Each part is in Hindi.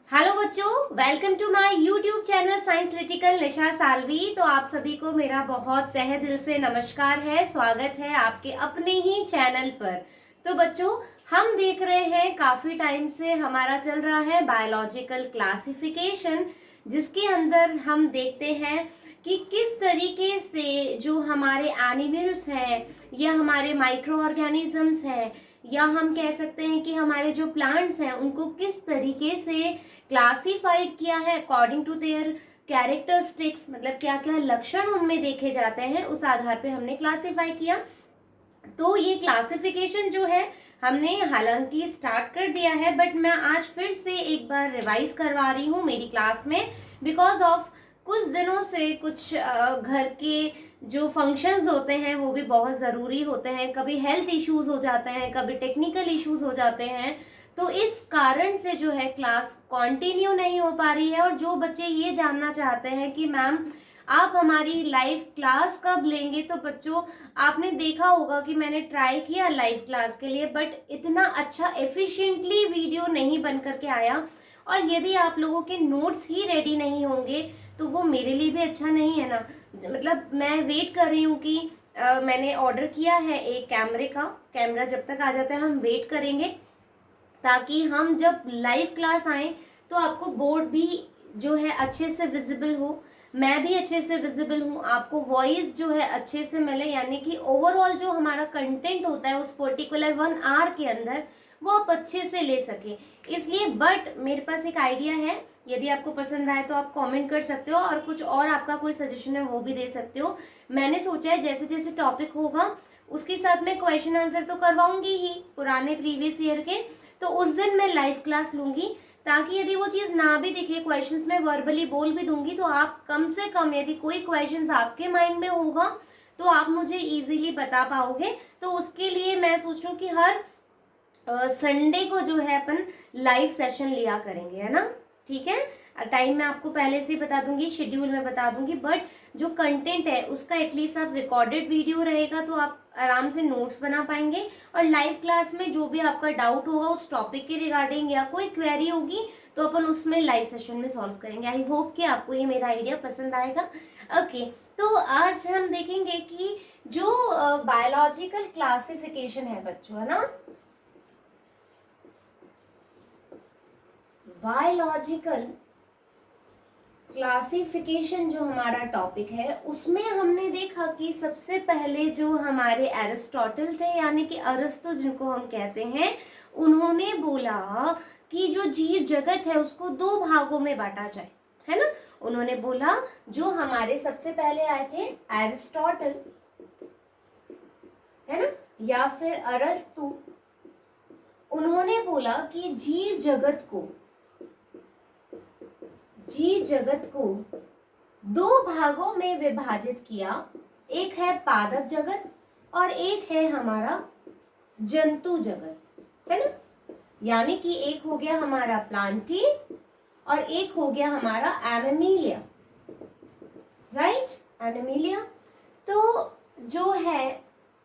हेलो बच्चों, welcome to my YouTube channel science लिटिकल निशा सालवी। तो आप सभी को मेरा बहुत तहे दिल से नमस्कार है, स्वागत है आपके अपने ही चैनल पर। तो बच्चों, हम देख रहे हैं काफी टाइम से हमारा चल रहा है बायोलॉजिकल क्लासिफिकेशन, जिसके अंदर हम देखते हैं कि किस तरीके से जो हमारे एनिमल्स हैं या हमारे माइक्रो ऑर्गेनिजम्स हैं या हम कह सकते हैं कि हमारे जो प्लांट्स हैं उनको किस तरीके से क्लासिफाइड किया है अकॉर्डिंग टू देयर कैरेक्टरिस्टिक्स, मतलब क्या क्या लक्षण उनमें देखे जाते हैं, उस आधार पे हमने क्लासिफाई किया। तो ये क्लासिफिकेशन जो है हमने हालांकि स्टार्ट कर दिया है, बट मैं आज फिर से एक बार रिवाइज करवा रही हूँ मेरी क्लास में, बिकॉज ऑफ कुछ दिनों से कुछ घर के जो फंक्शंस होते हैं वो भी बहुत ज़रूरी होते हैं। कभी हेल्थ इश्यूज हो जाते हैं, कभी टेक्निकल इश्यूज हो जाते हैं, तो इस कारण से जो है क्लास कंटिन्यू नहीं हो पा रही है। और जो बच्चे ये जानना चाहते हैं कि मैम आप हमारी लाइव क्लास कब लेंगे, तो बच्चों आपने देखा होगा कि मैंने ट्राई किया लाइव क्लास के लिए, बट इतना अच्छा एफिशिएंटली वीडियो नहीं बन करके आया। और यदि आप लोगों के नोट्स ही रेडी नहीं होंगे तो वो मेरे लिए भी अच्छा नहीं है ना। मतलब मैं वेट कर रही हूँ कि मैंने ऑर्डर किया है एक कैमरे का, कैमरा जब तक आ जाता है हम वेट करेंगे, ताकि हम जब लाइव क्लास आए तो आपको बोर्ड भी जो है अच्छे से विजिबल हो, मैं भी अच्छे से विजिबल हूँ, आपको वॉइस जो है अच्छे से मिले, यानी कि ओवरऑल जो हमारा कंटेंट होता है उस पर्टिकुलर 1 आवर के अंदर वो आप अच्छे से ले सके। इसलिए बट मेरे पास एक आइडिया है, यदि आपको पसंद आए तो आप कमेंट कर सकते हो और कुछ और आपका कोई सजेशन है वो भी दे सकते हो। मैंने सोचा है जैसे जैसे टॉपिक होगा उसके साथ में क्वेश्चन आंसर तो करवाऊंगी ही पुराने प्रीवियस ईयर के, तो उस दिन मैं लाइव क्लास लूंगी, ताकि यदि वो चीज ना भी दिखे, क्वेश्चंस में वर्बली बोल भी दूंगी, तो आप कम से कम यदि कोई क्वेश्चंस आपके माइंड में होगा तो आप मुझे इजीली बता पाओगे। तो उसके लिए मैं सोच रही हूँ कि हर संडे को जो है अपन लाइव सेशन लिया करेंगे, है ना। ठीक है, टाइम मैं आपको पहले से ही बता दूंगी, शेड्यूल में बता दूंगी, बट जो कंटेंट है उसका एटलीस्ट आप रिकॉर्डेड वीडियो रहेगा तो आप आराम से नोट्स बना पाएंगे। और लाइव क्लास में जो भी आपका डाउट होगा उस टॉपिक के रिगार्डिंग या कोई क्वेरी होगी तो अपन उसमें लाइव सेशन में सॉल्व करेंगे। आई होप कि आपको ये मेरा आइडिया पसंद आएगा। ओके, तो आज हम देखेंगे कि जो बायोलॉजिकल क्लासिफिकेशन है बच्चों, है ना, बायोलॉजिकल क्लासिफिकेशन जो हमारा टॉपिक है उसमें हमने देखा कि सबसे पहले जो हमारे एरिस्टोटल थे, यानी कि अरस्तु जिनको हम कहते हैं, उन्होंने बोला कि जो जीव जगत है उसको 2 भागों में बांटा जाए, है ना। उन्होंने बोला, जो हमारे सबसे पहले आए थे एरिस्टोटल, है ना, या फिर अरस्तु, उन्होंने बोला कि जीव जगत को 2 भागों में विभाजित किया। एक है पादप जगत और एक है हमारा जंतु जगत, है ना। यानी कि एक हो गया हमारा प्लांटी और एक हो गया हमारा एनिमेलिया, राइट, एनिमेलिया। तो जो है,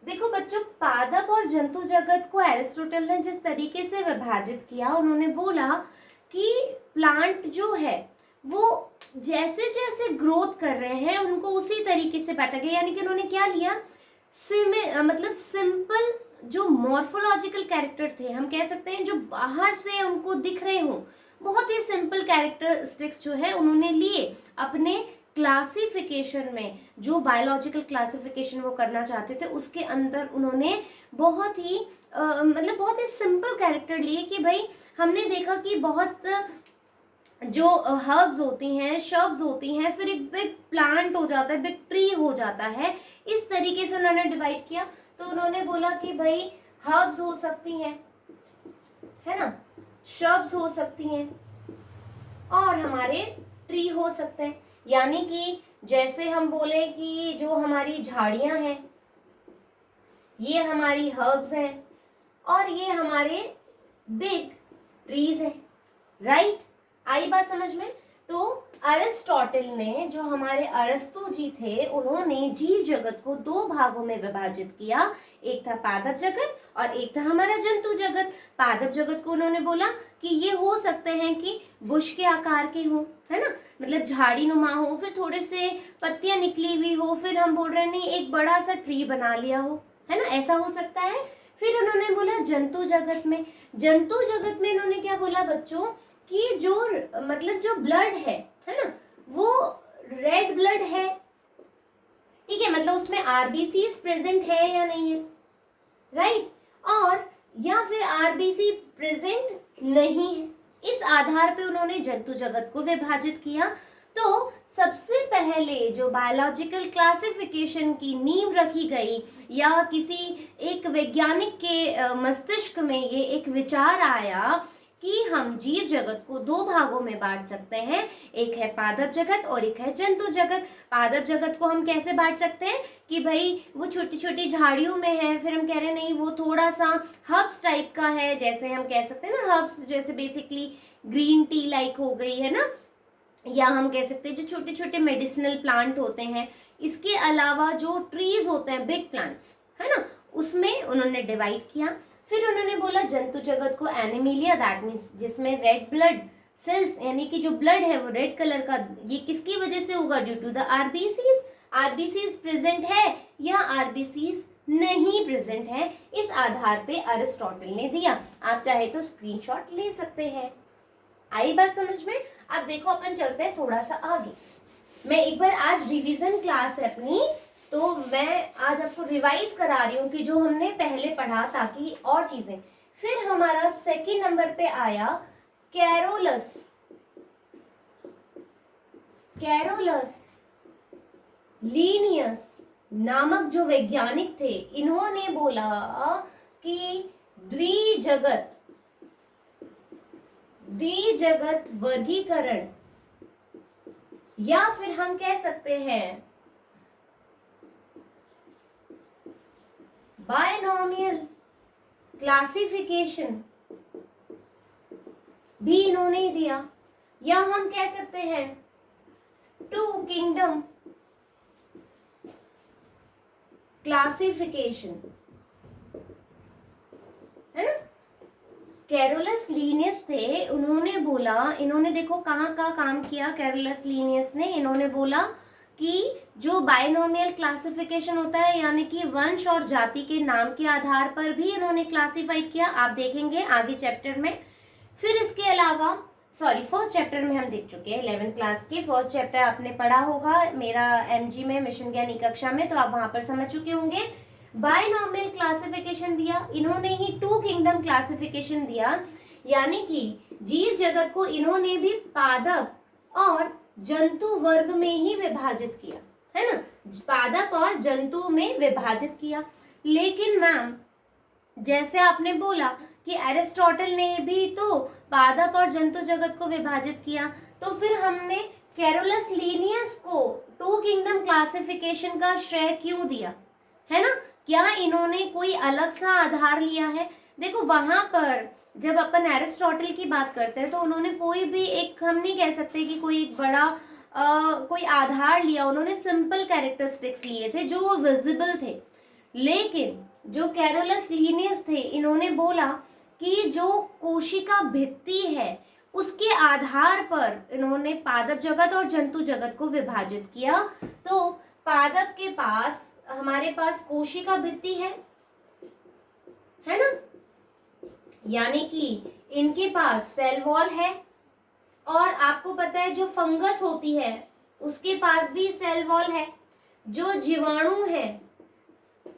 देखो बच्चों, पादप और जंतु जगत को एरिस्टोटल ने जिस तरीके से विभाजित किया, उन्होंने बोला कि प्लांट जो है वो जैसे जैसे ग्रोथ कर रहे हैं उनको उसी तरीके से बांटा गया। यानी कि उन्होंने क्या लिया, मतलब सिंपल जो मॉर्फोलॉजिकल कैरेक्टर थे, हम कह सकते हैं जो बाहर से उनको दिख रहे हों, बहुत ही सिंपल कैरेक्टरिस्टिक्स जो है उन्होंने लिए अपने क्लासिफिकेशन में। जो बायोलॉजिकल क्लासिफिकेशन वो करना चाहते थे उसके अंदर उन्होंने बहुत ही मतलब बहुत ही सिंपल कैरेक्टर लिए कि भाई हमने देखा कि बहुत जो हर्ब्स होती हैं, शर्ब्स होती हैं, फिर एक बिग प्लांट हो जाता है, बिग ट्री हो जाता है, इस तरीके से उन्होंने डिवाइड किया। तो उन्होंने बोला कि भाई हर्ब्स हो सकती हैं, है ना, शर्ब्स हो सकती हैं और हमारे ट्री हो सकते हैं। यानी कि जैसे हम बोले कि जो हमारी झाड़ियां हैं ये हमारी हर्ब्स हैं और ये हमारे बिग ट्रीज हैं, राइट। आई बात समझ में। तो अरिस्टोटल ने, जो हमारे अरस्तु जी थे, उन्होंने जीव जगत को दो भागों में विभाजित किया। एक था पादप जगत और एक था हमारा जंतु जगत। पादप जगत को उन्होंने बोला कि ये हो सकते हैं कि बुश के आकार के हो, है ना, मतलब झाड़ी नुमा हो, फिर थोड़े से पत्तियां निकली हुई हो, फिर हम बोल रहे हैं नहीं एक बड़ा सा ट्री बना लिया हो, है ना, ऐसा हो सकता है। फिर उन्होंने बोला जंतु जगत में, जंतु जगत में इन्होंने क्या बोला बच्चों कि जो मतलब जो ब्लड है ना, वो रेड ब्लड है, ठीक है, मतलब उसमें आरबीसी प्रेजेंट है या नहीं है, राइट, और या फिर आरबीसी प्रेजेंट नहीं है। इस आधार पे उन्होंने जंतु जगत को विभाजित किया। तो सबसे पहले जो बायोलॉजिकल क्लासिफिकेशन की नींव रखी गई, या किसी एक वैज्ञानिक के मस्तिष्क में ये एक विचार आया कि हम जीव जगत को दो भागों में बांट सकते हैं, एक है पादप जगत और एक है जंतु जगत। पादप जगत को हम कैसे बांट सकते हैं कि भाई वो छोटी छोटी झाड़ियों में है, फिर हम कह रहे हैं नहीं वो थोड़ा सा हर्ब्स टाइप का है, जैसे हम कह सकते हैं ना हर्ब्स, जैसे बेसिकली ग्रीन टी लाइक हो गई है ना, या हम कह सकते हैं जो छोटे छोटे मेडिसिनल प्लांट होते हैं। इसके अलावा जो ट्रीज होते हैं बिग प्लांट्स, है ना, उसमें उन्होंने डिवाइड किया। फिर उन्होंने बोला जंतु जगत को एनिमिलिया, दैट मीन्स जिसमें रेड ब्लड सेल्स, यानी कि जो ब्लड है वो रेड कलर का, ये किसकी वजह से होगा, due to the RBCs. RBCs present है या आरबीसीज नहीं प्रेजेंट है, इस आधार पे अरिस्टोटल ने दिया। आप चाहे तो स्क्रीनशॉट ले सकते हैं। आई बात समझ में? अब देखो अपन चलते हैं थोड़ा सा आगे। मैं एक बार, आज रिवीजन क्लास है अपनी, तो मैं आज आपको रिवाइज करा रही हूँ कि जो हमने पहले पढ़ा, ताकि और चीजें। फिर हमारा सेकंड नंबर पे आया कैरोलस। कैरोलस लीनियस नामक जो वैज्ञानिक थे, इन्होंने बोला कि द्विजगत वर्गीकरण, या फिर हम कह सकते हैं बायनोमियल क्लासिफिकेशन भी इन्होंने दिया, या हम कह सकते हैं टू किंगडम क्लासिफिकेशन, है ना। कैरोलस लीनियस थे, उन्होंने बोला, इन्होंने देखो कहाँ का काम किया कैरोलस लीनियस ने, इन्होंने बोला कि जो बायनोमियल क्लासिफिकेशन होता है, यानी कि वंश और जाति के नाम के आधार पर भी इन्होंने क्लासिफाई किया, आप देखेंगे आगे चैप्टर में। फिर इसके अलावा फर्स्ट चैप्टर में हम देख चुके हैं, 11th क्लास के फर्स्ट चैप्टर आपने पढ़ा होगा मेरा एमजी में, मिशन ज्ञानी कक्षा में, तो आप वहां पर समझ चुके होंगे। बायनोमियल क्लासिफिकेशन दिया इन्होंने ही, टू किंगडम क्लासिफिकेशन दिया, यानी कि जीव जगत को इन्होंने भी पादप और जंतु वर्ग में ही विभाजित किया, है ना, पादप और जंतु में विभाजित किया। लेकिन मैम जैसे आपने बोला कि अरिस्टोटल ने भी तो पादप और जंतु जगत को विभाजित किया, तो फिर हमने कैरोलस लीनियस को टू किंगडम क्लासिफिकेशन का श्रेय क्यों दिया, है ना, क्या इन्होंने कोई अलग सा आधार लिया है? देखो वहां पर जब अपन एरिस्टोटल की बात करते हैं तो उन्होंने कोई भी एक, हम नहीं कह सकते कि कोई एक बड़ा कोई आधार लिया, उन्होंने सिंपल कैरेक्टरिस्टिक्स लिए थे जो विजिबल थे। लेकिन जो कैरोलस लीनियस थे, इन्होंने बोला कि जो कोशिका भित्ति है उसके आधार पर इन्होंने पादप जगत और जंतु जगत को विभाजित किया। तो पादप के पास, हमारे पास कोशिका भित्ति है ना, यानी कि इनके पास सेल वॉल है, और आपको पता है जो फंगस होती है उसके पास भी सेल वॉल है, जो जीवाणु है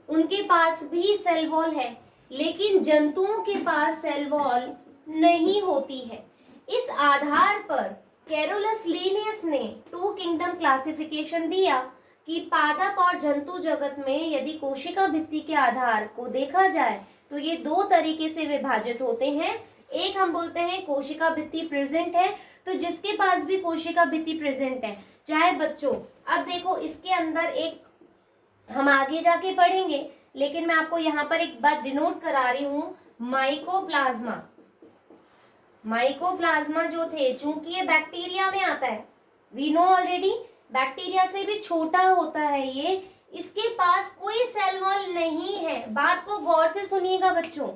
उनके पास भी सेल वॉल है, लेकिन जंतुओं के पास सेल वॉल नहीं होती है। इस आधार पर कैरोलस लीनियस ने टू किंगडम क्लासिफिकेशन दिया कि पादप और जंतु जगत में यदि कोशिका भित्ति के आधार को देखा जाए तो ये दो तरीके से विभाजित होते हैं। एक हम बोलते हैं कोशिका भित्ति प्रेजेंट है, तो जिसके पास भी कोशिका भित्ति प्रेजेंट है, चाहे बच्चों, अब देखो इसके अंदर एक, हम आगे जाके पढ़ेंगे, लेकिन मैं आपको यहाँ पर एक बात डिनोट करा रही हूँ, माइकोप्लाज्मा जो थे, चूंकि ये बैक्टीरिया में आता है, वी नो ऑलरेडी बैक्टीरिया से भी छोटा होता है ये, इसके पास कोई सेल वॉल नहीं है। बात को गौर से सुनिएगा बच्चों,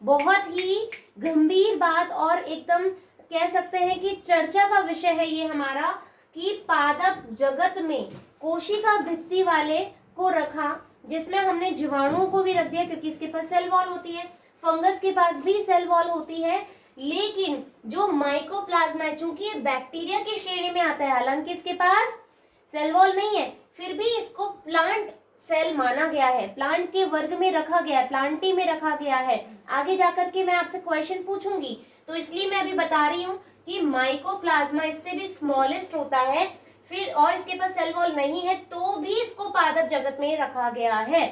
बहुत ही गंभीर बात और एकदम कह सकते हैं कि चर्चा का विषय है ये हमारा, कि पादप जगत में कोशिका भित्ति वाले को रखा, जिसमें हमने जीवाणुओं को भी रख दिया क्योंकि इसके पास सेल वॉल होती है, फंगस के पास भी सेल वॉल होती है, लेकिन जो माइकोप्लाज्मा है चूंकि ये बैक्टीरिया की श्रेणी में आता है, हालांकि इसके पास सेल वॉल नहीं है, फिर भी इसको प्लांट सेल माना गया है, प्लांट के वर्ग में रखा गया है, प्लांटी में रखा गया है। आगे जाकर के मैं आपसे क्वेश्चन पूछूंगी, तो इसलिए मैं अभी बता रही हूँ कि माइकोप्लाज्मा इससे भी स्मॉलेस्ट होता है, फिर और इसके पास सेल वॉल नहीं है तो भी इसको पादप जगत में रखा गया है।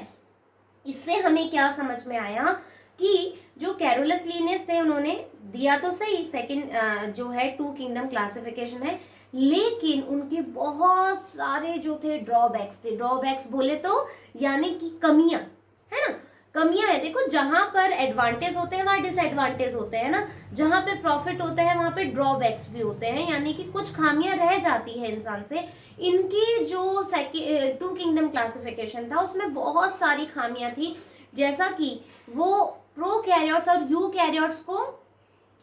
इससे हमें क्या समझ में आया कि जो कैरोलस लीनियस थे उन्होंने दिया तो सही सेकंड जो है टू किंगडम क्लासिफिकेशन है, लेकिन उनके बहुत सारे जो थे ड्रॉबैक्स थे। ड्रॉबैक्स बोले तो यानी कि कमियां, है ना, कमियां है। देखो जहां पर एडवांटेज होते हैं वहां डिसएडवांटेज होते हैं ना, जहां पे प्रॉफिट होता है वहां पे ड्रॉबैक्स भी होते हैं, यानी कि कुछ खामियां रह जाती है इंसान से। इनकी जो टू किंगडम क्लासिफिकेशन था उसमें बहुत सारी खामियां थी, जैसा कि वो प्रोकैरियोट्स और यूकैरियोट्स को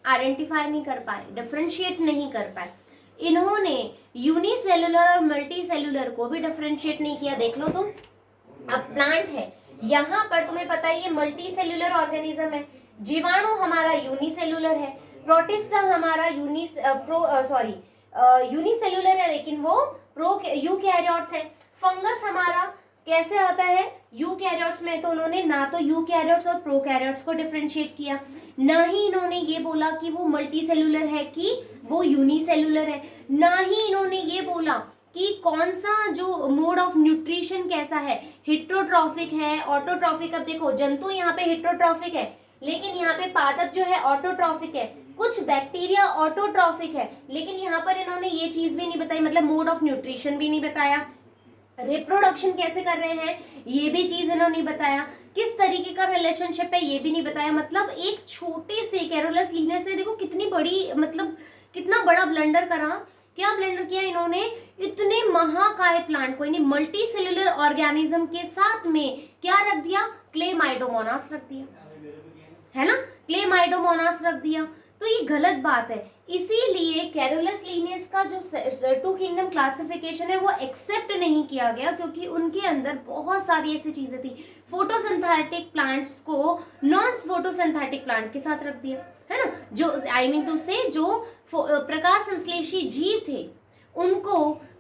आइडेंटिफाई नहीं कर पाए, डिफरेंशिएट नहीं कर पाए। इन्होंने यूनिसेलुलर और मल्टी सेलुलर को भी डिफरेंशिएट नहीं किया। देख लो तुम, अब प्लांट है, यहाँ पर तुम्हें पता है ये मल्टी सेलुलर ऑर्गेनिज्म है, जीवाणु हमारा यूनिसेलुलर है, प्रोटिस्टा हमारा यूनिसेलुलर है लेकिन वो यूकैरियोट्स है। फंगस हमारा कैसे आता है यूकैरियोट्स में, तो उन्होंने ना तो यूकैरियोट्स और प्रोकैरियोट्स को डिफरेंशिएट किया, ना ही इन्होंने ये बोला कि वो मल्टी सेलुलर है कि वो यूनिसेलुलर है, ना ही इन्होंने ये बोला कि कौन सा जो मोड ऑफ न्यूट्रिशन कैसा है, हिट्रोट्रॉफिक है, ऑटोट्रॉफिक। अब देखो जंतु यहाँ पे हिट्रोट्रॉफिक है, लेकिन यहाँ पे पादप जो है ऑटोट्रॉफिक है, कुछ बैक्टीरिया ऑटोट्रॉफिक है, लेकिन यहाँ पर इन्होंने ये चीज भी नहीं बताई, मतलब मोड ऑफ न्यूट्रिशन भी नहीं बताया, रिप्रोडक्शन कैसे कर रहे हैं ये भी चीज इन्होंने नहीं बताया, किस तरीके का रिलेशनशिप है ये भी नहीं बताया। मतलब एक छोटे से कैरोलस लीनियस ने देखो कितनी बड़ी, मतलब कितना बड़ा ब्लंडर करा। क्या ब्लंडर किया इन्होंने, इतने महाकाय प्लांट को, यानी मल्टी सेलुलर ऑर्गेनिज्म के साथ में क्या रख दिया, क्लेमाइडोमोनास रख दिया, है ना, क्लेमाइडोमोनास रख दिया। तो ये गलत बात है, इसीलिए कैरोलस लीनियस का जो टू किंगडम क्लासिफिकेशन है वो एक्सेप्ट नहीं किया गया, क्योंकि उनके अंदर बहुत सारी ऐसी चीजें थी। फोटोसिंथेटिक प्लांट्स को नॉन फोटोसिंथेटिक प्लांट के साथ रख दिया, है ना, जो आई मीन टू से जो प्रकाश संश्लेषी जीव थे उनको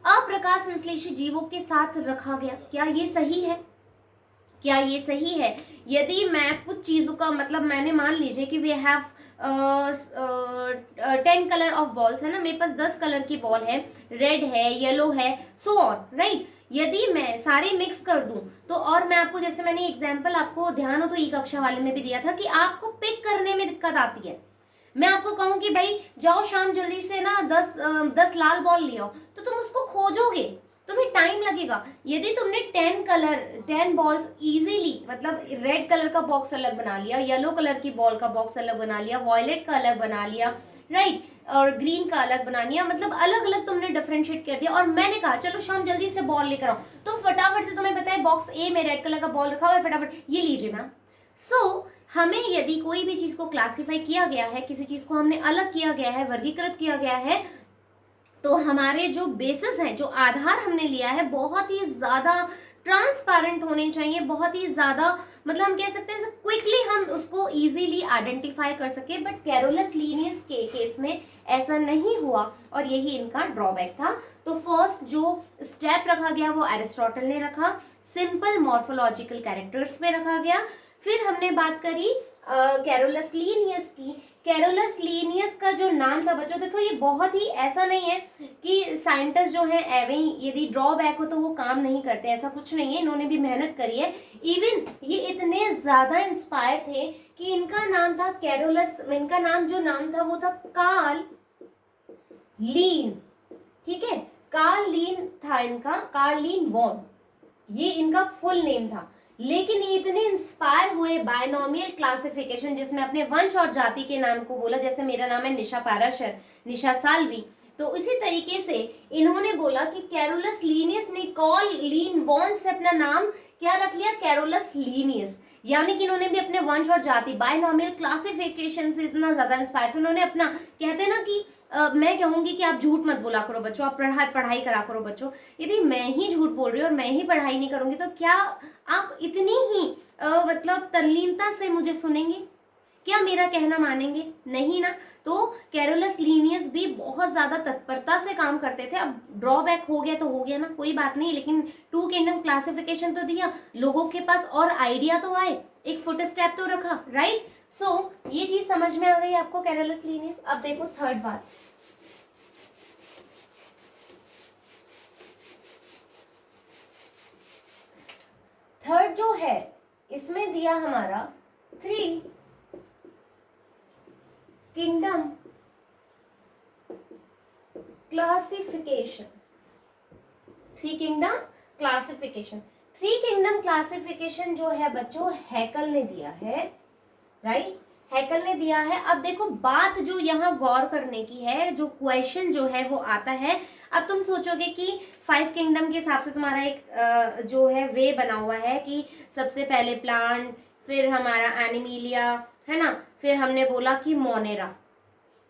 अप्रकाश संश्लेषी जीवों के साथ रखा गया। क्या ये सही है, क्या ये सही है? यदि मैं कुछ चीजों का मतलब, मैंने मान लीजिए कि we have 10 colour of balls, है ना, मेरे पास 10 कलर की बॉल है, रेड है, येलो है, सो ऑन, राइट। यदि मैं सारे मिक्स कर दूं तो, और मैं आपको, जैसे मैंने एग्जांपल आपको ध्यान हो तो ई कक्षा वाले में भी दिया था कि आपको पिक करने में दिक्कत आती है। मैं आपको कहूं कि भाई जाओ शाम जल्दी से ना 10 लाल बॉल ले आओ, तो तुम उसको खोजोगे, तुम्हें टाइम लगेगा। यदि तुमने 10 बॉल्स इजीली, मतलब रेड कलर का बॉक्स अलग बना लिया, येलो कलर की बॉल का बॉक्स अलग बना लिया, वॉयलेट का अलग बना लिया, राइट, और ग्रीन का अलग बना लिया, मतलब अलग अलग तुमने डिफरेंशिएट कर दिया, और मैंने कहा चलो शाम जल्दी से बॉल लेकर आओ, तो फटाफट से तुम्हें पता है बॉक्स ए में रेड कलर का बॉल रखा हुआ है, फटाफट ये लीजिए मैम। सो हमें यदि कोई भी चीज को क्लासिफाई किया गया है, किसी चीज को हमने अलग किया गया है, वर्गीकृत किया गया है, तो हमारे जो बेसिस हैं, जो आधार हमने लिया है, बहुत ही ज्यादा ट्रांसपेरेंट होने चाहिए, बहुत ही ज्यादा, मतलब हम कह सकते हैं क्विकली हम उसको इजीली आइडेंटिफाई कर सके। बट कैरोलस लीनियस के केस में ऐसा नहीं हुआ और यही इनका ड्रॉबैक था। तो फर्स्ट जो स्टेप रखा गया वो एरिस्टोटल ने रखा, सिंपल मॉर्फोलॉजिकल कैरेक्टर्स में रखा गया। फिर हमने बात करी कैरोलस लीनियस की। कैरोलस लीनियस का जो नाम था बच्चों, देखो ये बहुत ही ऐसा नहीं है कि साइंटिस्ट जो है एवं यदि ड्रॉबैक हो तो वो काम नहीं करते, ऐसा कुछ नहीं है, इन्होंने भी मेहनत करी है। इवन ये इतने ज्यादा इंस्पायर थे कि इनका नाम था कैरोलस, इनका नाम जो नाम था वो था कार्ल लीन, ठीक है, कार्ल लीन था इनका, कार्ल लीन वॉन, ये इनका फुल नेम था। लेकिन ये इतने इंस्पायर हुए बायनोमियल क्लासिफिकेशन, जिसमें अपने वंश और जाति के नाम को बोला, जैसे मेरा नाम है निशा पाराशर, निशा साल्वी, तो इसी तरीके से इन्होंने बोला कि कैरोलस लीनियस ने कॉल लिनवॉन्स से अपना नाम क्या रख लिया, कैरोलस लीनियस, यानी कि इन्होंने भी अपने वंश और जाति बायनॉमियल क्लासिफिकेशन से इतना ज्यादा इंस्पायर थे। उन्होंने अपना, कहते हैं ना कि मैं कहूंगी कि आप झूठ मत बोला करो बच्चों, आप पढ़ाई करा करो बच्चों। यदि मैं ही झूठ बोल रही हूँ और मैं ही पढ़ाई नहीं करूंगी तो क्या आप इतनी ही मतलब तल्लीनता से मुझे सुनेंगे? क्या मेरा कहना मानेंगे? नहीं ना। तो कैरोलस लीनियस भी बहुत ज्यादा तत्परता से काम करते थे। अब ड्रॉबैक हो गया तो हो गया ना, कोई बात नहीं, लेकिन टू किंगडम क्लासिफिकेशन तो दिया, लोगों के पास और आइडिया तो आए, एक फुट स्टेप तो रखा, राइट। सो ये चीज समझ में आ गई आपको, कैरोलस लीनियस। अब देखो थर्ड बात, थर्ड जो है इसमें दिया हमारा 3 kingdom classification. 3 kingdom classification, 3 kingdom classification जो है बच्चों हैकल ने दिया है, राइट, हैकल ने दिया है। अब देखो बात जो यहाँ गौर करने की है, जो क्वेश्चन जो है वो आता है, अब तुम सोचोगे कि 5 किंगडम के हिसाब से तुम्हारा एक जो है वे बना हुआ है कि सबसे पहले प्लांट, फिर हमारा एनिमीलिया, है ना, फिर हमने बोला कि मोनेरा।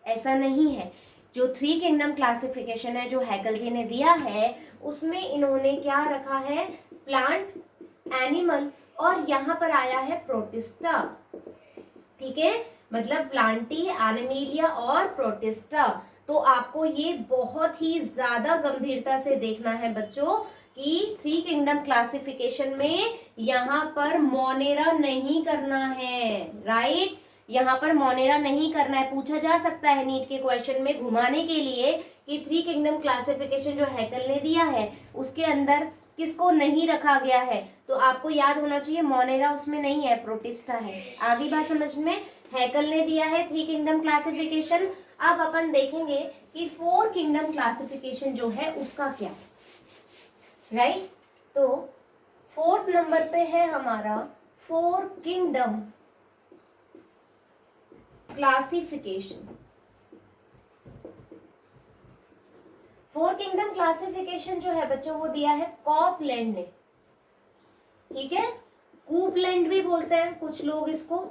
ऐसा नहीं है। जो 3 किंगडम क्लासिफिकेशन है जो हैकल जी ने दिया है, उसमें इन्होंने क्या रखा है, प्लांट, एनिमल, और यहाँ पर आया है प्रोटिस्टा, ठीक है, मतलब प्लांटी, एनिमीलिया और प्रोटिस्टा। तो आपको ये बहुत ही ज्यादा गंभीरता से देखना है बच्चों कि 3 किंगडम क्लासिफिकेशन में यहाँ पर मोनेरा नहीं करना है, राइट, यहाँ पर मोनेरा नहीं करना है। पूछा जा सकता है नीट के क्वेश्चन में घुमाने के लिए कि 3 किंगडम क्लासिफिकेशन जो हैकल ने दिया है उसके अंदर किसको नहीं रखा गया है, तो आपको याद होना चाहिए मोनेरा उसमें नहीं है, प्रोटिस्टा है। आगे बात समझ में, हैकल ने दिया है 3 किंगडम क्लासिफिकेशन। अब अपन देखेंगे कि 4 किंगडम क्लासिफिकेशन जो है उसका क्या, राइट। तो 4th नंबर पे है हमारा 4 किंगडम क्लासिफिकेशन। 4 किंगडम क्लासिफिकेशन जो है बच्चों वो दिया है कॉपलैंड ने, ठीक है, कूपलैंड भी बोलते हैं कुछ लोग इसको,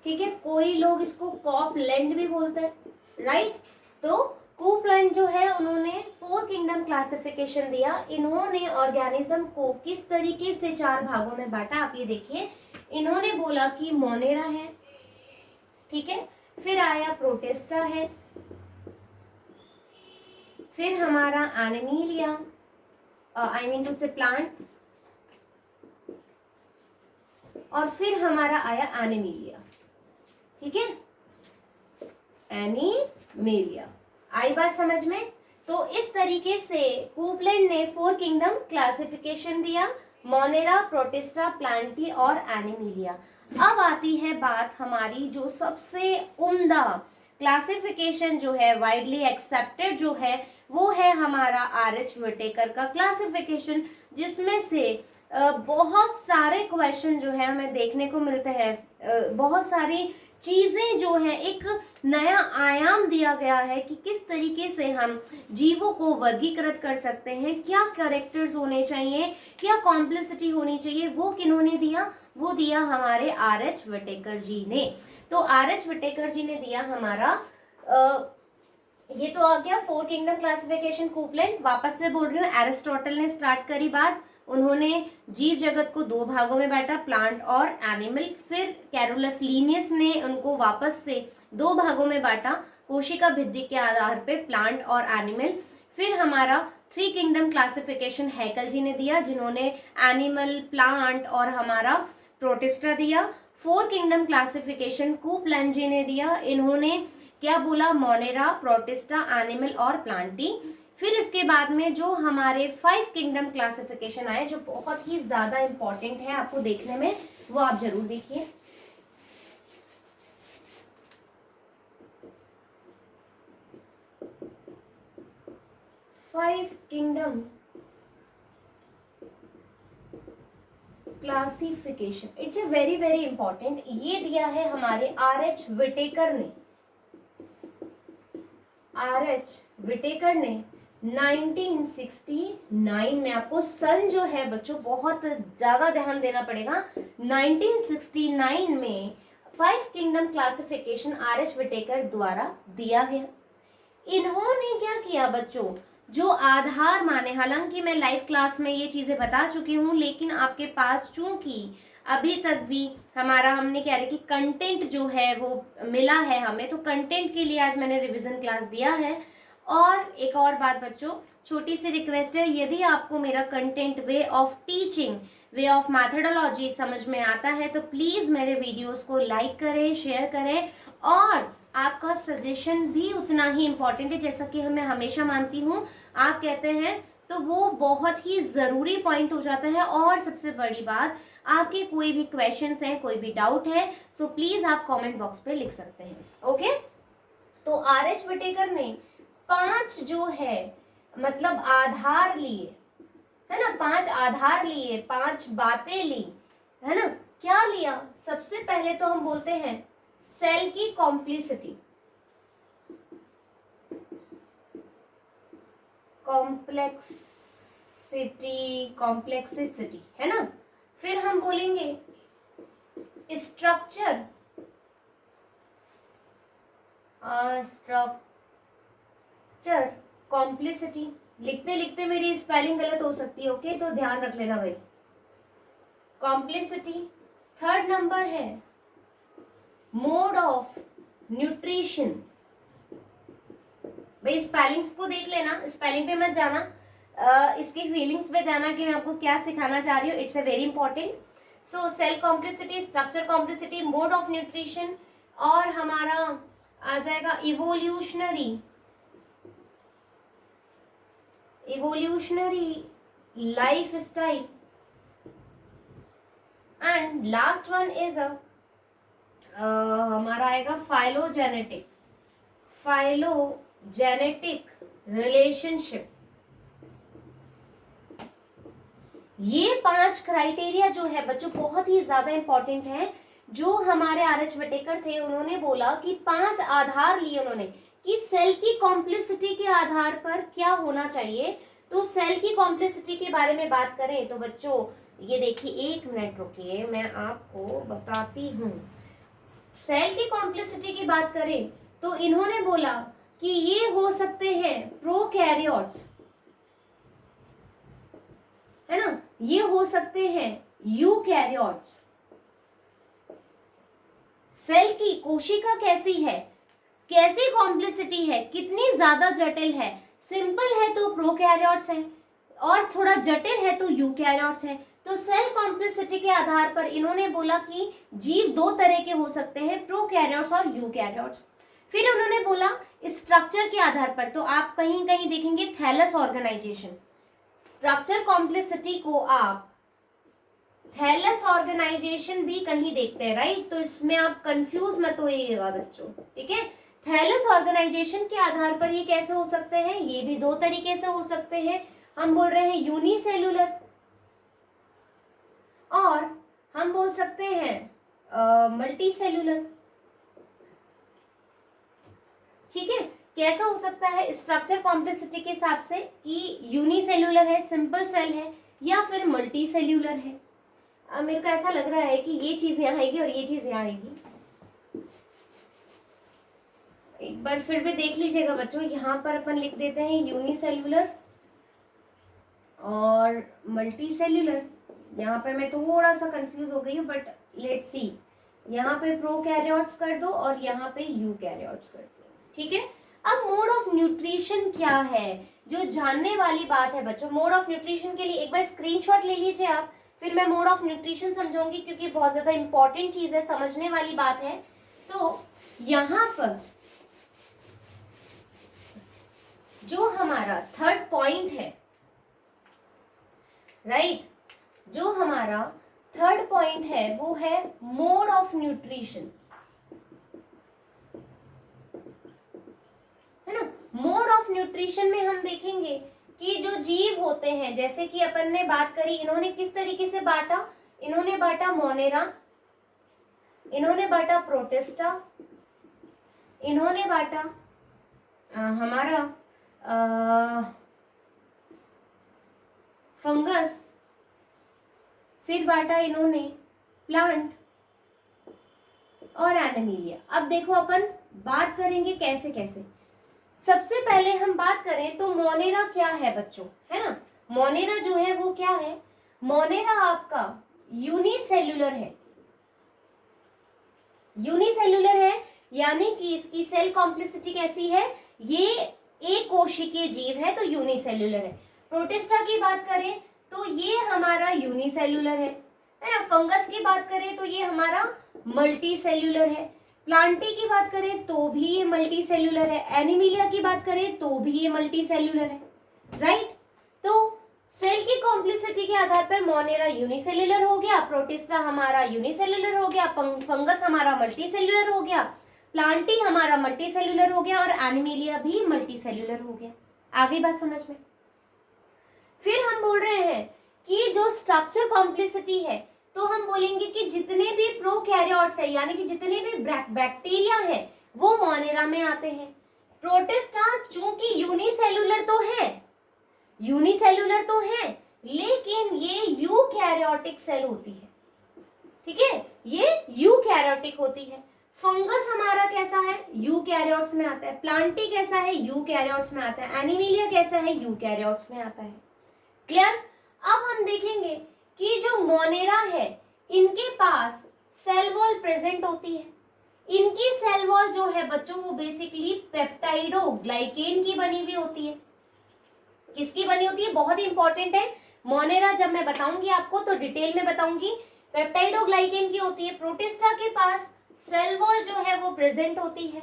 ठीक है, कोई लोग इसको कॉपलैंड भी बोलते हैं, राइट। तो कूपलैंड जो है उन्होंने 4 किंगडम क्लासिफिकेशन दिया। इन्होंने ऑर्गेनिज्म को किस तरीके से 4 भागों में बांटा, आप ये देखिए। इन्होंने बोला कि मोनेरा है, ठीक है, फिर आया प्रोटिस्टा है, फिर हमारा एनिमीलिया, आई मीन टू से प्लांट, और फिर हमारा आया एनिमीलिया, ठीक है, एनिमीलिया। आई बात समझ में। तो इस तरीके से कूपलैंड ने 4 किंगडम क्लासिफिकेशन दिया, मोनेरा, प्रोटिस्टा, प्लांटी और एनिमीलिया। अब आती है बात हमारी जो सबसे उम्दा क्लासिफिकेशन जो है, वाइडली एक्सेप्टेड जो है, वो है हमारा RH विटेकर का क्लासिफिकेशन, जिसमें से बहुत सारे क्वेश्चन जो है हमें देखने को मिलते हैं, बहुत सारी चीजें जो है, एक नया आयाम दिया गया है कि किस तरीके से हम जीवों को वर्गीकृत कर सकते हैं, क्या कैरेक्टर्स होने चाहिए, क्या कॉम्प्लेक्सिटी होनी चाहिए, वो किन्होंने दिया, वो दिया हमारे RH विटेकर जी ने। तो RH विटेकर जी ने दिया हमारा ये तो आ गया 4 किंगडम क्लासिफिकेशन कूपलैंड। वापस से बोल रही हूँ, एरिस्टोटल ने स्टार्ट करी बात, उन्होंने जीव जगत को 2 भागों में बांटा, प्लांट और एनिमल। फिर कैरोलस लीनियस ने उनको वापस से 2 भागों में बांटा, कोशिका भित्ति के आधार पे, प्लांट और एनिमल। फिर हमारा 3 किंगडम क्लासिफिकेशन हैकल जी ने दिया, जिन्होंने एनिमल, प्लांट और हमारा प्रोटिस्टा दिया। 4 किंगडम क्लासिफिकेशन कूपलैंड जी ने दिया, इन्होंने क्या बोला, मोनेरा, प्रोटिस्टा, एनिमल और प्लांटी। फिर इसके बाद में जो हमारे 5 किंगडम क्लासिफिकेशन आए, जो बहुत ही ज्यादा इंपॉर्टेंट है आपको देखने में, वो आप जरूर देखिए। Five kingdom classification, it's a very very important. ये दिया है हमारे RH विटेकर ने। आर.एच. विटेकर ने 1969 में, आपको सन जो है बच्चों बहुत ज्यादा ध्यान देना पड़ेगा, 1969 में 5 किंगडम क्लासिफिकेशन आर.एच. विटेकर द्वारा दिया गया। इन्होंने क्या किया बच्चों, जो आधार माने, हालांकि मैं लाइव क्लास में ये चीजें बता चुकी हूँ, लेकिन आपके पास चूंकि अभी तक भी हमने क्या कि कंटेंट जो है वो मिला है हमें, तो कंटेंट के लिए आज मैंने रिवीजन क्लास दिया है। और एक और बात बच्चों, छोटी सी रिक्वेस्ट है, यदि आपको मेरा content, way of teaching, way of methodology समझ में आता है तो प्लीज मेरे वीडियोस को लाइक करें, शेयर करें, और आपका सजेशन भी उतना ही इम्पोर्टेंट है, जैसा कि मैं हमेशा मानती हूँ। आप कहते हैं तो वो बहुत ही जरूरी पॉइंट हो जाता है। और सबसे बड़ी बात, आपके कोई भी क्वेश्चंस हैं, कोई भी डाउट है, सो प्लीज आप कमेंट बॉक्स पे लिख सकते हैं। ओके, तो आर.एच. विटेकर ने 5 जो है मतलब आधार लिए, है ना, 5 आधार लिए, 5 बातें ली, है ना। क्या लिया? सबसे पहले तो हम बोलते हैं सेल की कॉम्प्लिसिटी, कॉम्प्लेक्सिटी, है ना। फिर हम बोलेंगे स्ट्रक्चर, कॉम्प्लिसिटी। लिखते लिखते मेरी स्पेलिंग गलत हो सकती है, ओके, तो ध्यान रख लेना भाई, कॉम्प्लिसिटी। थर्ड नंबर है मोड ऑफ न्यूट्रिशन। भाई स्पेलिंग्स को देख लेना, स्पेलिंग पे मत जाना, इसकी फीलिंग्स पे जाना कि मैं आपको क्या सिखाना चाह रही हूँ। It's a very important. So cell complexity, structure complexity, mode of nutrition, और हमारा आ जाएगा evolutionary lifestyle, and last one is हमारा आएगा फाइलोजेनेटिक रिलेशनशिप। ये 5 क्राइटेरिया जो है बच्चों बहुत ही ज्यादा इंपॉर्टेंट है। जो हमारे आर.एच. विटेकर थे, उन्होंने बोला कि 5 आधार लिए उन्होंने कि सेल की कॉम्प्लिसिटी के आधार पर क्या होना चाहिए। तो सेल की कॉम्प्लिसिटी के बारे में बात करें तो बच्चों ये देखिए, 1 मिनट रुकिए, मैं आपको बताती हूँ। सेल की कॉम्प्लिसिटी की बात करें तो इन्होंने बोला कि ये हो सकते हैं प्रोकैरियोट्स, है ना, ये हो सकते हैं यूकैरियोट्स। सेल की कोशिका कैसी है, कैसी कॉम्प्लिसिटी है, कितनी ज्यादा जटिल है, सिंपल है तो प्रोकैरियोट्स है, और थोड़ा जटिल है तो यूकैरियोट्स है। तो सेल कॉम्प्लिसिटी के आधार पर इन्होंने बोला कि जीव 2 तरह के हो सकते हैं, प्रोकैरियोट्स और यूकैरियोट्स। फिर उन्होंने बोला स्ट्रक्चर के आधार पर, तो आप कहीं कहीं देखेंगे थैलस ऑर्गेनाइजेशन। स्ट्रक्चर कॉम्प्लिसिटी को आप थैलस ऑर्गेनाइजेशन भी कहीं देखते हैं, राइट। तो इसमें आप कंफ्यूज मत होइएगा बच्चों, ठीक है। थैलस ऑर्गेनाइजेशन के आधार पर ये कैसे हो सकते हैं, ये भी 2 तरीके से हो सकते हैं। हम बोल रहे हैं यूनिसेल्युलर, और हम बोल सकते हैं मल्टी सेल्युलर, ठीक है। कैसा हो सकता है स्ट्रक्चर कॉम्प्लिसिटी के हिसाब से कि यूनिसेल्युलर है, सिंपल सेल है, या फिर मल्टी सेल्युलर है। मेरे को ऐसा लग रहा है कि ये चीज यहाँ आएगी और ये चीज यहाँ आएगी। एक बार फिर भी देख लीजिएगा बच्चों, यहाँ पर अपन लिख देते हैं यूनिसेल्युलर और मल्टी सेल्युलर। यहाँ पर मैं थोड़ा सा कंफ्यूज हो गई हूँ, बट लेट्स सी, यहाँ पे प्रोकैरियोट्स कर दो और यहाँ पे यूकैरियोट्स कर दो, ठीक है। अब मोड ऑफ न्यूट्रिशन क्या है, जो जानने वाली बात है बच्चों। मोड ऑफ न्यूट्रिशन के लिए एक बार स्क्रीनशॉट ले लीजिए आप, फिर मैं मोड ऑफ न्यूट्रिशन समझाऊंगी, क्योंकि बहुत ज्यादा इंपॉर्टेंट चीज है, समझने वाली बात है। तो यहाँ पर जो हमारा थर्ड पॉइंट है, राइट, जो हमारा थर्ड पॉइंट है वो है मोड ऑफ न्यूट्रिशन, है ना। मोड ऑफ न्यूट्रिशन में हम देखेंगे कि जो जीव होते हैं, जैसे कि अपन ने बात करी, इन्होंने किस तरीके से बांटा, इन्होंने बांटा मोनेरा, इन्होंने बांटा प्रोटिस्टा, इन्होंने बांटा हमारा फंगस, फिर बांटा इन्होंने प्लांट और एनिमीलिया। अब देखो अपन बात करेंगे कैसे कैसे। सबसे पहले हम बात करें तो मोनेरा क्या है बच्चों, है ना। मोनेरा जो है वो क्या है, मोनेरा आपका यूनिसेल्युलर है। यूनिसेल्युलर है यानी कि इसकी सेल कॉम्प्लेक्सिटी कैसी है, ये एक कोशिकीय जीव है तो यूनिसेल्युलर है। प्रोटिस्टा की बात करें तो ये हमारा यूनिसेल्युलर है ना। फंगस की बात करें तो ये हमारा मल्टी सेल्युलर है। प्लांटी की बात करें तो भी ये मल्टी सेल्युलर है। एनिमिलिया की बात करें तो भी ये मल्टी सेल्युलर है, राइट। तो सेल की कॉम्प्लेक्सिटी के आधार पर मोनेरा यूनिसेल्युलर हो गया, प्रोटिस्टा हमारा यूनिसेल्युलर हो गया, फंगस हमारा मल्टी सेल्युलर हो गया, प्लांटी हमारा मल्टी सेल्युलर हो गया और एनिमिलिया भी मल्टी सेल्युलर हो गया। आगे बात समझ में। फिर हम बोल रहे हैं कि जो स्ट्रक्चर कॉम्प्लेक्सिटी है तो हम बोलेंगे कि जितने भी प्रोकैरियोट्स है यानी कि जितने भी बैक्टीरिया है वो मोनेरा में आते हैं। प्रोटिस्टा चूंकि यूनिसेल्युलर तो है लेकिन ये यूकैरियोटिक सेल होती है, ठीक है, ये यूकैरियोटिक होती है। फंगस हमारा कैसा है, यूकैरियोट्स में आता है। प्लांटी कैसा है, यूकैरियोट्स में आता है। एनिमिलिया कैसा है, यूकैरियोट्स में आता है। क्लियर। अब हम देखेंगे कि जो मोनेरा है इनके पास सेल वॉल प्रेजेंट होती है। इनकी सेल वॉल जो है बच्चों वो बेसिकली पेप्टाइडोग्लाइकेन की बनी हुई होती है। किसकी बनी होती है, बहुत ही इंपॉर्टेंट है। मोनेरा जब मैं बताऊंगी आपको तो डिटेल में बताऊंगी। पेप्टाइडोग्लाइकेन की होती है। प्रोटिस्टा के पास सेल वॉल जो है वो प्रेजेंट होती है।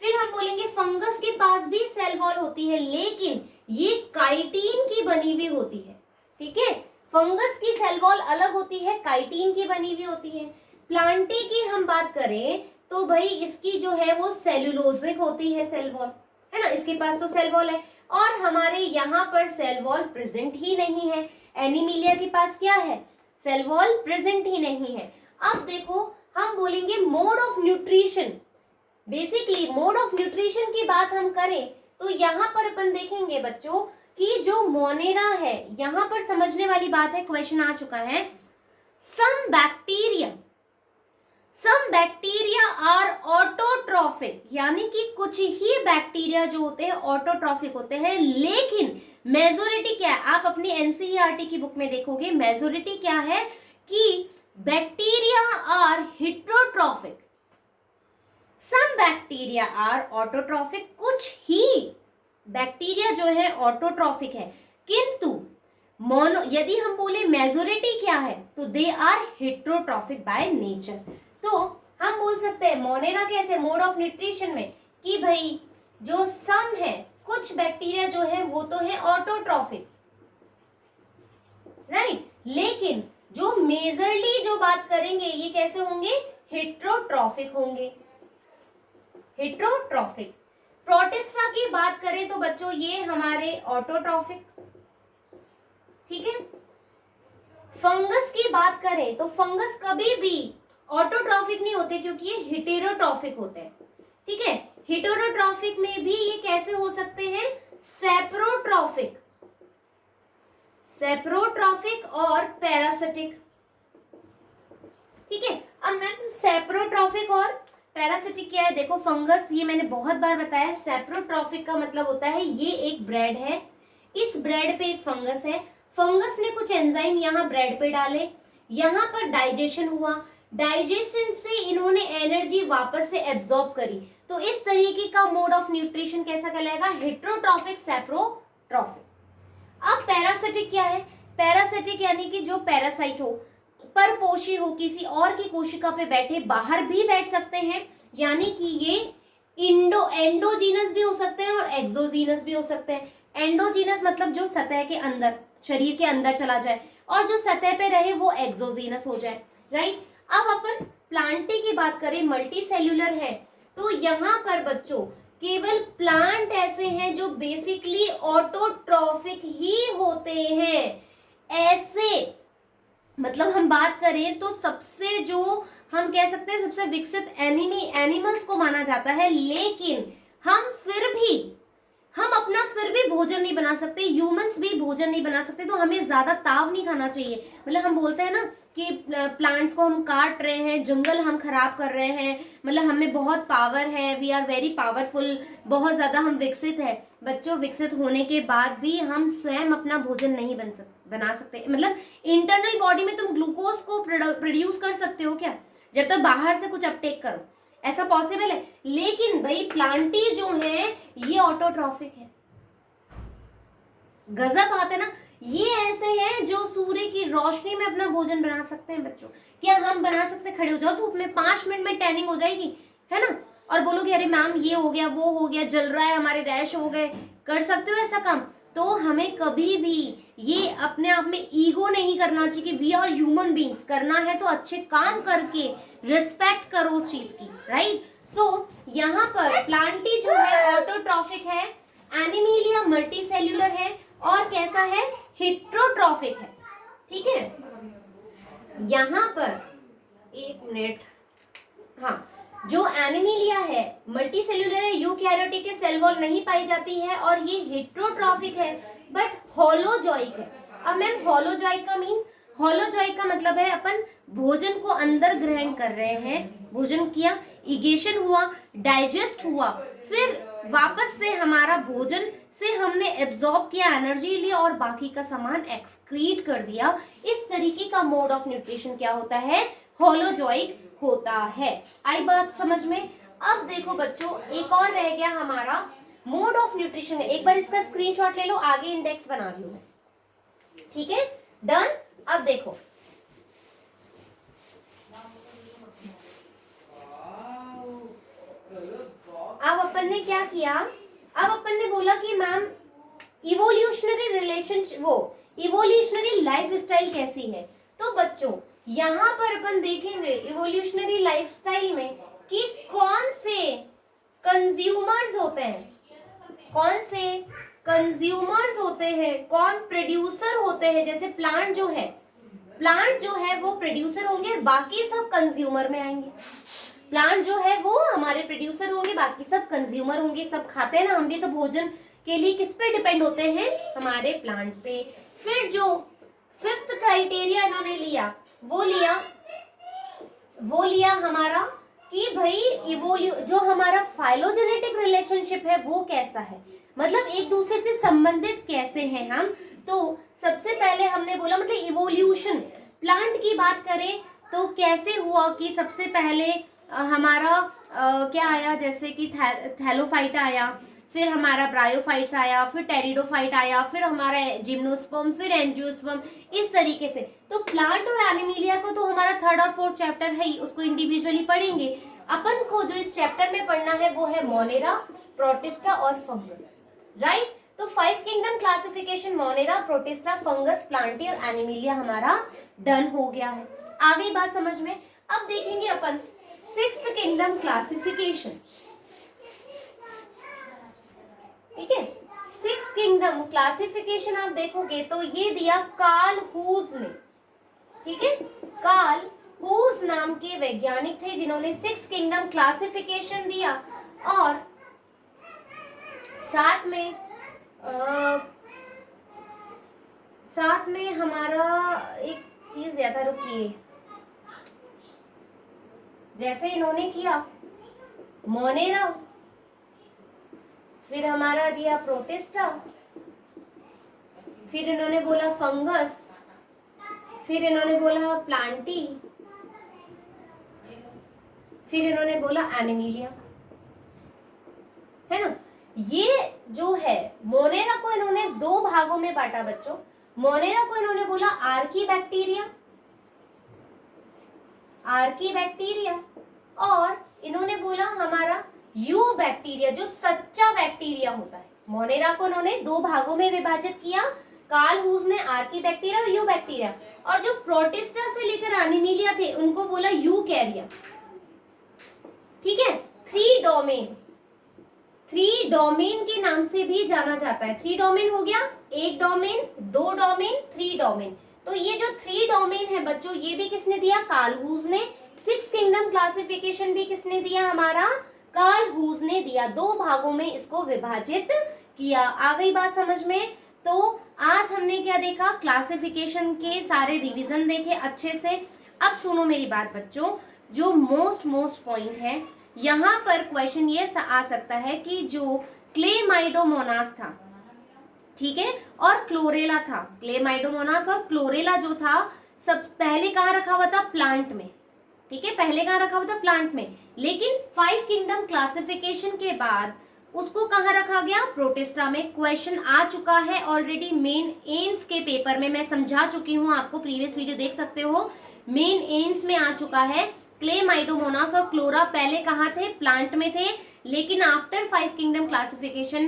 फिर हम बोलेंगे फंगस के पास भी सेल वॉल होती है लेकिन ये काइटिन की बनी हुई होती है, ठीक है। फंगस की सेल वॉल अलग होती है, काइटिन की बनी हुई होती है। प्लांटी की हम बात करें तो भाई इसकी जो है वो सेलुलोजिक होती है सेल वॉल, है ना। इसके पास तो सेल वॉल है और हमारे यहाँ पर सेल वॉल प्रेजेंट ही नहीं है। एनिमिलिया के पास क्या है, सेल वॉल प्रेजेंट ही नहीं है। अब देखो हम बोलेंगे mode of nutrition. Basically mode of nutrition की बात हम करें तो यहाँ पर अपन देखेंगे बच्चों कि जो मोनेरा है यहाँ पर समझने वाली बात है, क्वेश्चन आ चुका है। सम बैक्टीरिया आर ऑटोट्रॉफिक, यानी कि कुछ ही बैक्टीरिया जो होते हैं ऑटोट्रॉफिक होते हैं लेकिन मेजोरिटी क्या है, आप अपनी एनसीईआरटी की बुक में देखोगे मेजोरिटी क्या है कि bacteria are heterotrophic. Some bacteria are autotrophic, कुछ ही बैक्टीरिया जो है ऑटोट्रॉफिक है किंतु मोनो यदि हम बोले मेजोरिटी क्या है तो they are heterotrophic by nature. तो हम बोल सकते हैं मोनेरा कैसे, मोड ऑफ न्यूट्रिशन में, कि भाई जो सम है कुछ बैक्टीरिया जो है वो तो है ऑटोट्रॉफिक, राइट, लेकिन जो मेजरली जो बात करेंगे ये कैसे होंगे, हेटेरोट्रॉफिक होंगे, हेटेरोट्रॉफिक। प्रोटिस्टा की बात करें तो बच्चों ये हमारे ऑटोट्रॉफिक, ठीक है। फंगस की बात करें तो फंगस कभी भी ऑटोट्रॉफिक नहीं होते क्योंकि ये हेटेरोट्रॉफिक होते हैं, ठीक है। हेटेरोट्रॉफिक में भी ये कैसे हो सकते हैं, सेप्रोट्रॉफिक, सेप्रोट्रॉफिक और पैरासिटिक, ठीक है। अब मैम सेप्रोट्रॉफिक और पैरासिटिक क्या है, देखो फंगस ये मैंने बहुत बार बताया, सेप्रोट्रॉफिक का मतलब होता है ये एक ब्रेड है, इस ब्रेड पे एक फंगस है, फंगस ने कुछ एंजाइम यहाँ ब्रेड पे डाले, यहाँ पर डाइजेशन हुआ, डाइजेशन से इन्होंने एनर्जी वापस से एब्जॉर्ब करी, तो इस तरीके का मोड ऑफ न्यूट्रिशन कैसा कहलाएगा, हेटेरोट्रॉफिक सेप्रोट्रॉफिक। अब पैरासिटिक क्या है, पैरासिटिक यानी कि जो पैरासाइट हो, परपोषी हो, किसी और की कोशिका पे बैठे, बाहर भी बैठ सकते हैं, यानी कि ये एंडोजीनस भी हो सकते हैं और एक्सोजीनस भी हो सकते हैं। एंडोजीनस मतलब जो सतह के अंदर, शरीर के अंदर चला जाए, और जो सतह पे रहे वो एक्सोजीनस हो जाए, राइट। अब अपन प्लांटी की बात करें, मल्टी सेल्यूलर है, तो यहाँ पर बच्चों केवल प्लांट ऐसे हैं जो बेसिकली ऑटोट्रॉफिक ही होते हैं। ऐसे मतलब हम बात करें तो सबसे जो हम कह सकते हैं सबसे विकसित एनिमल्स को माना जाता है, लेकिन हम फिर भी हम अपना फिर भी भोजन नहीं बना सकते, ह्यूमंस भी भोजन नहीं बना सकते, तो हमें ज्यादा ताव नहीं खाना चाहिए। मतलब हम बोलते हैं ना कि प्लांट्स को हम काट रहे हैं, जंगल हम खराब कर रहे हैं, मतलब हमें बहुत पावर है, वी आर वेरी पावरफुल, बहुत ज्यादा हम विकसित है। बच्चों, विकसित होने के बाद भी हम स्वयं अपना भोजन नहीं बना सकते। मतलब इंटरनल बॉडी में तुम ग्लूकोज को प्रोड्यूस कर सकते हो क्या, जब तक बाहर से कुछ अपटेक करो, ऐसा पॉसिबल है। लेकिन भाई प्लांटी जो है ये ऑटोट्रॉफिक है। गजब बात है ना। ये ऐसे हैं जो सूर्य की रोशनी में अपना भोजन बना सकते हैं। बच्चों, क्या हम बना सकते? खड़े हो जाओ धूप में, 5 मिनट में टैनिंग हो जाएगी, है ना, और बोलोगे अरे मैम ये हो गया, वो हो गया, जल रहा है, हमारे रैश हो गए। कर सकते हो ऐसा काम? तो हमें कभी भी ये अपने आप में ईगो नहीं करना चाहिए कि वी आर ह्यूमन बींग्स। करना है तो अच्छे काम करके रिस्पेक्ट करो उस चीज की, राइट। सो यहाँ पर प्लांटी जो है ऑटोट्रॉफिक है, एनिमीलिया मल्टीसेल्यूलर है, और कैसा है? हेट्रोट्रॉफिक है। ठीक है, यहाँ पर एक मिनट, हाँ, जो एनिमीलिया है मल्टीसेल्यूलर है, यूकैरियोटिक के सेल वॉल नहीं पाई जाती है, और ये हेट्रोट्रॉफिक है बट होलोजॉइक है। अब मैम होलोजॉइक का मीन्स, होलोजॉइक का मतलब है अपन भोजन को अंदर ग्रहण कर रहे हैं, भोजन किया, इगेशन हुआ, डाइजेस्ट हुआ, फिर वापस से हमारा भोजन से हमने एब्जॉर्ब किया, एनर्जी ली, और बाकी का सामान एक्सक्रीट कर दिया। इस तरीके का मोड ऑफ न्यूट्रिशन क्या होता है? होलोजॉइक होता है। आई बात समझ में? अब देखो बच्चों, एक और रह गया हमारा मोड ऑफ न्यूट्रिशन है। एक बार इसका स्क्रीनशॉट ले लो, आगे इंडेक्स बना रही हूं मैं, ठीक है, डन। अब देखो, अब अपन ने क्या किया? अब अपन ने बोला कि मैम इवोल्यूशनरी रिलेशनशिप, वो इवोल्यूशनरी लाइफ स्टाइल कैसी है। तो बच्चों यहाँ पर अपन देखेंगे इवोल्यूशनरी लाइफस्टाइल में कि कौन से कंज्यूमर्स होते हैं, कौन से कंज्यूमर्स होते हैं, कौन प्रोड्यूसर होते हैं। जैसे प्लांट जो है वो प्रोड्यूसर होंगे, बाकी सब कंज्यूमर में आएंगे। प्लांट जो है वो हमारे प्रोड्यूसर होंगे, बाकी सब कंज्यूमर होंगे। सब खाते हैं ना, हम भी तो भोजन के लिए किस पे डिपेंड होते हैं? हमारे प्लांट पे। फिर जो 5th क्राइटेरिया इन्होंने लिया, वो लिया हमारा कि भाई जो हमारा फाइलोजेनेटिक रिलेशनशिप है वो कैसा है, मतलब एक दूसरे से संबंधित कैसे हैं हम। तो सबसे पहले हमने बोला, मतलब इवोल्यूशन प्लांट की बात करें तो कैसे हुआ कि सबसे पहले हमारा क्या आया, जैसे कि थैलोफाइट आया, फिर हमारा ब्रायोफाइट्स आया, फिर टेरिडोफाइट आया, फिर हमारा जिम्नोस्पर्म, फिर एंजियोस्पर्म, इस तरीके से। तो प्लांट और एनिमीलिया को तो हमारा 3rd और 4th चैप्टर है ही, उसको इंडिविजुअली पढ़ेंगे। अपन को जो इस चैप्टर में पढ़ना है वो है मोनेरा, प्रोटिस्टा और फंगस, राइट। तो 5 kingdom classification, Monera, protista, fungus, Plantae और एनिमीलिया हमारा डन हो गया है। आ गई बात समझ में? अब देखेंगे अपन 6th किंगडम क्लासिफिकेशन, ठीक है। 6th किंगडम क्लासिफिकेशन आप देखोगे तो ये दिया कार्ल हूज ने, ठीक है। कार्ल हूज नाम के वैज्ञानिक थे जिन्होंने 6th किंगडम क्लासिफिकेशन दिया, और साथ में हमारा एक चीज दिया था, रुकिए, जैसे इन्होंने किया मोनेरा, फिर हमारा दिया प्रोटिस्टा, फिर इन्होंने बोला फंगस, फिर इन्होंने बोला प्लांटी, फिर इन्होंने बोला एनिमीलिया, है ना। ये जो है मोनेरा को इन्होंने 2 भागों में बांटा बच्चों। मोनेरा को इन्होंने बोला आर्की बैक्टीरिया, और इन्होंने बोला हमारा यू बैक्टीरिया, जो सच्चा बैक्टीरिया होता है। मोनेरा को इन्होंने 2 भागों में विभाजित किया, कार्ल हूज ने आर्की बैक्टीरिया और यू बैक्टीरिया, और जो प्रोटिस्टा से लेकर एनिमीलिया थे उनको बोला यूकैरिया, ठीक है। 3 डोमेन के नाम से भी जाना जाता है। 3 डोमेन हो गया, 1 डोमेन, 2 डोमेन, 3 डोमेन। तो ये जो 3 डोमेन है बच्चों, ये भी किसने दिया? कार्ल हूज ने। 6 किंगडम क्लासिफिकेशन भी किसने दिया? हमारा कार्ल हूज ने दिया। 2 भागों में इसको विभाजित किया। आ गई बात समझ में? तो आज हमने क्या देखा, क्लासिफिकेशन के सारे रिवीजन देखे अच्छे से। अब सुनो मेरी बात बच्चों, जो मोस्ट पॉइंट है, यहाँ पर क्वेश्चन ये आ सकता है कि जो क्लेमाइडोमोनास था, ठीक है, और क्लोरेला था, क्लेमाइडोमोनास और क्लोरेला जो था, सब पहले कहाँ रखा हुआ था, प्लांट में, ठीक है, पहले कहाँ रखा हुआ था, प्लांट में। लेकिन 5 किंगडम क्लासिफिकेशन के बाद उसको कहाँ रखा गया, प्रोटिस्टा में। क्वेश्चन आ चुका है ऑलरेडी, मेन एम्स के पेपर में मैं समझा चुकी हूँ आपको, प्रीवियस वीडियो देख सकते हो, मेन एम्स में आ चुका है। क्लेमाइडोमोनास और क्लोरा पहले कहाँ थे, प्लांट में थे, लेकिन after 5 kingdom classification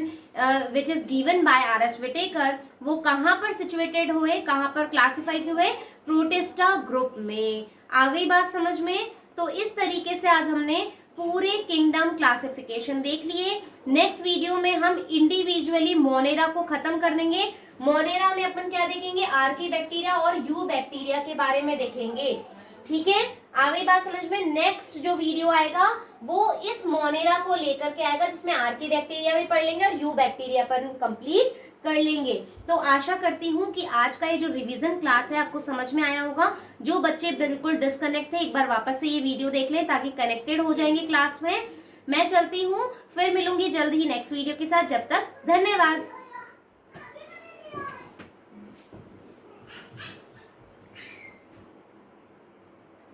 which is given by R S. Whittaker, वो कहाँ पर सिचुएटेड हुए, कहाँ पर क्लासिफाइड हुए, प्रोटिस्टा ग्रुप में। आ गई बात समझ में? तो इस तरीके से आज हमने पूरे किंगडम क्लासिफिकेशन देख लिए। नेक्स्ट वीडियो में हम इंडिविजुअली मोनेरा को खत्म कर देंगे। मोनेरा में अपन क्या देखेंगे, आर्की बैक्टीरिया और यू बैक्टीरिया के बारे में देखेंगे, ठीक है। आ गई बात समझ में? नेक्स्ट जो वीडियो आएगा वो इस मोनेरा को लेकर के आएगा, जिसमें आर्की बैक्टीरिया भी पढ़ लेंगे और यू बैक्टीरिया पर कंप्लीट कर लेंगे। तो आशा करती हूँ कि आज का ये जो रिवीजन क्लास है आपको समझ में आया होगा। जो बच्चे बिल्कुल डिस्कनेक्ट थे, एक बार वापस से ये वीडियो देख लें ताकि कनेक्टेड हो जाएंगे क्लास में। मैं चलती हूँ, फिर मिलूंगी जल्द ही नेक्स्ट वीडियो के साथ। जब तक धन्यवाद।